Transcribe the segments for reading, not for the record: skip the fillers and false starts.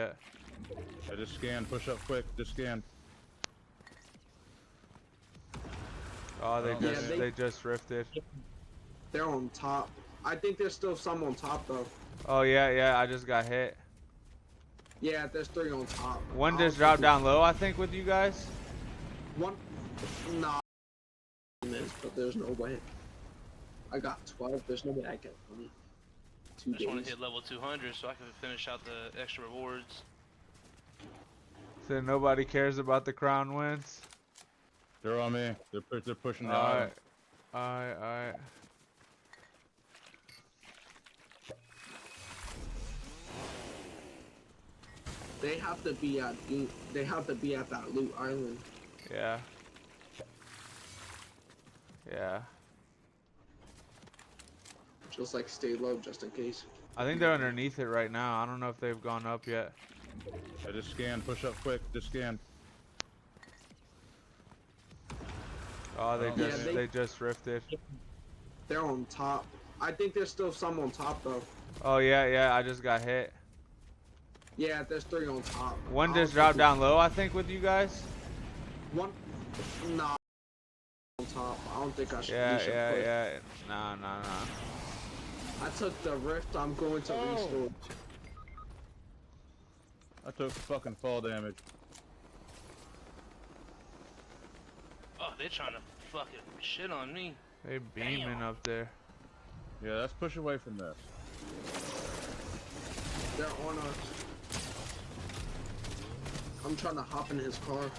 Yeah, just scan, push up quick, just scan. Oh, they just rifted. They're on top. I think there's still some on top though. Oh yeah, I just got hit. Yeah, there's 3 on top. One just dropped down low, I think, with you guys. One, nah, but there's no way. I got 12. There's no way I get 20. I just want to hit level 200 so I can finish out the extra rewards. So nobody cares about the crown wins. They're on me. They're pushing the Alright. island. Alright. They have to be at that loot island. Yeah. Yeah. Just like stay low just in case. I think they're underneath it right now. I don't know if they've gone up yet. Yeah, just scan, push up quick, just scan. Oh, they just rifted. They're on top. I think there's still some on top though. Oh yeah, I just got hit. Yeah, there's 3 on top. One just dropped down low, I think, with you guys. One, nah, on top. I don't think I should. Yeah. Nah. I took the rift. I'm going to restore. I took fucking fall damage. Oh, they're trying to fucking shit on me. They beaming up there. Yeah, let's push away from this. They're on us. I'm trying to hop in his car.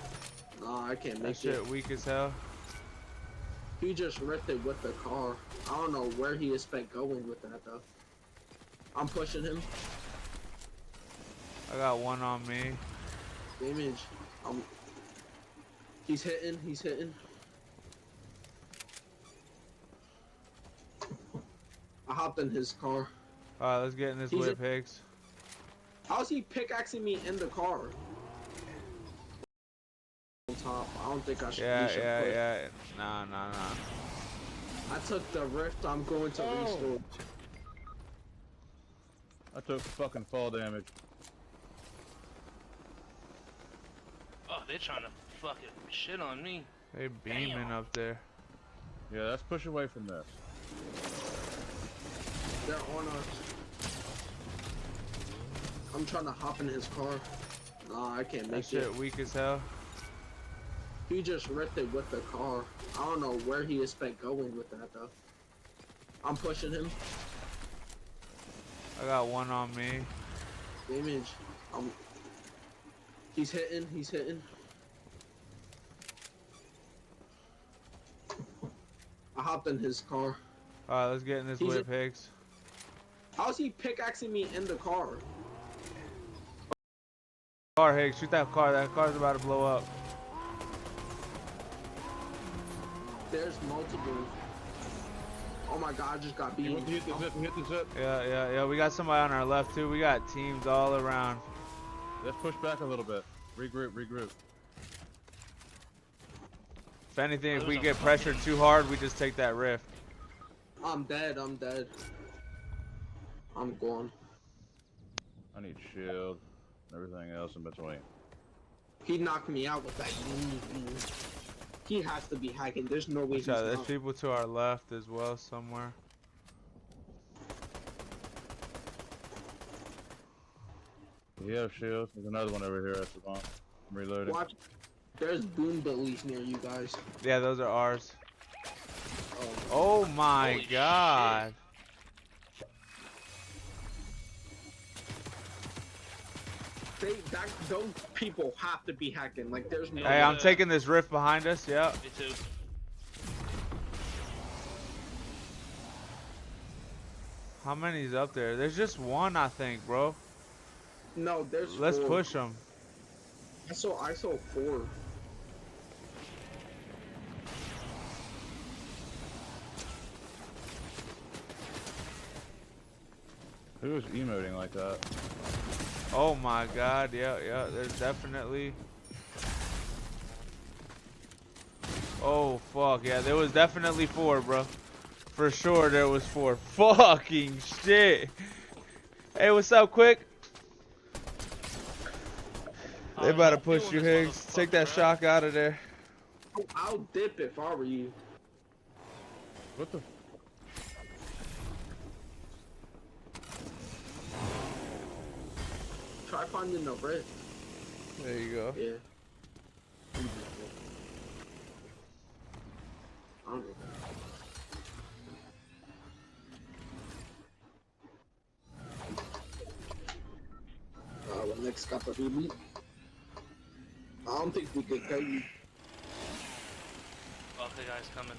Nah, I can't That make shit it. weak as hell. He just rifted with the car. I don't know where he expect going with that though. I'm pushing him. I got one on me. Damage. He's hitting. I hopped in his car. Alright, let's get in this whip, Higgs. How's he pickaxing me in the car? On top. I don't think I should. Yeah. Nah. I took the rift. I'm going to restore. I took fucking fall damage. Oh, they're trying to fucking shit on me. They beaming up there. Yeah, let's push away from this. They're on us. I'm trying to hop in his car. Nah, I can't That make shit it. weak as hell. He just rifted with the car. I don't know where he expect going with that though. I'm pushing him. I got one on me. Damage. He's hitting. I hopped in his car. Alright, let's get in this whip, Higgs. How's he pickaxing me in the car? Car, Higgs, shoot that car. That car's about to blow up. There's multiple. Oh my god, I just got beat. Hit the zip. Yeah. We got somebody on our left too. We got teams all around. Let's push back a little bit. Regroup. If anything, if we get pressured too hard, we just take that rift. I'm dead. I'm gone. I need shield. Everything else in between. He knocked me out with that. He has to be hacking. There's no way he's There's not. people to our left as well somewhere. We have shields. There's another one over here at the bomb. I'm reloading. Watch. There's boom billies near you guys. Yeah, those are ours. Oh. Oh my Holy god. Those people have to be hacking. Like, there's no. Hey, I'm taking this rift behind us. Yep. Me too. How many's up there? There's just one, I think, bro. No, there's. Let's 4. push them. I saw 4. Who was emoting like that? Oh my god, yeah, there's definitely. Oh fuck, yeah, there was definitely 4, bro. For sure there was 4. Fucking shit. Hey, what's up, Quick? They about to push you, Higgs. Take that shock out of there. I'll dip if I were you. What the? Try finding the rift. There you go. Yeah. I don't know. Well, next got the reboot. I don't think we could kill you. Oh, the guy's coming.